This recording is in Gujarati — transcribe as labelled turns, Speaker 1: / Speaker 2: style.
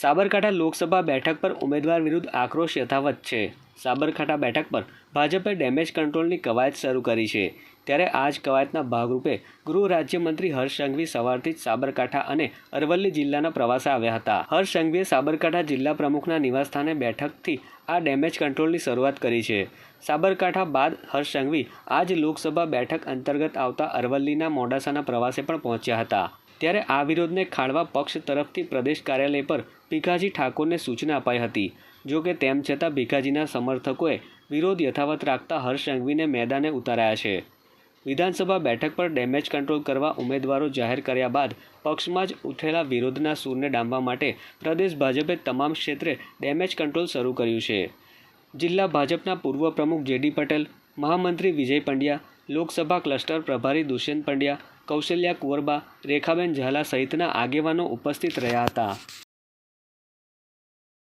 Speaker 1: સાબરકાંઠા લોકસભા બેઠક પર ઉમેદવાર વિરુદ્ધ આક્રોશ યથાવત છે। સાબરકાંઠા બેઠક પર ભાજપે ડેમેજ કંટ્રોલની કવાયત શરૂ કરી છે। ત્યારે આ જ કવાયતના ભાગરૂપે ગૃહ રાજ્યમંત્રી હર્ષ સંઘવી સવારથી જ સાબરકાંઠા અને અરવલ્લી જિલ્લાના પ્રવાસે આવ્યા હતા। હર્ષ સંઘવીએ સાબરકાંઠા જિલ્લા પ્રમુખના નિવાસસ્થાને બેઠકથી આ ડેમેજ કંટ્રોલની શરૂઆત કરી છે। સાબરકાંઠા બાદ હર્ષ સંઘવી આજ લોકસભા બેઠક અંતર્ગત આવતા અરવલ્લીના મોડાસાના પ્રવાસે પણ પહોંચ્યા હતા। ત્યારે આ વિરોધને ખાળવા પક્ષ તરફથી પ્રદેશ કાર્યાલય પર ભીખાજી ઠાકોરને સૂચના અપાઈ હતી। જો કે તેમ છતાં ભીખાજીના સમર્થકોએ વિરોધ યથાવત રાખતા હર્ષ સંઘવીને મેદાને ઉતાર્યા છે। વિધાનસભા બેઠક પર ડેમેજ કંટ્રોલ કરવા ઉમેદવારો જાહેર કર્યા બાદ પક્ષમાં જ ઉઠેલા વિરોધના સૂરને ડામવા માટે પ્રદેશ ભાજપે તમામ ક્ષેત્રે ડેમેજ કંટ્રોલ શરૂ કર્યું છે। જિલ્લા ભાજપના પૂર્વ પ્રમુખ જેડી પટેલ, મહામંત્રી વિજય પંડ્યા, લોકસભા ક્લસ્ટર પ્રભારી દુષ્યંત પંડ્યા, કૌશલ્યા કુંવરબા, રેખાબેન ઝાલા સહિતના આગેવાનો ઉપસ્થિત રહ્યા હતા।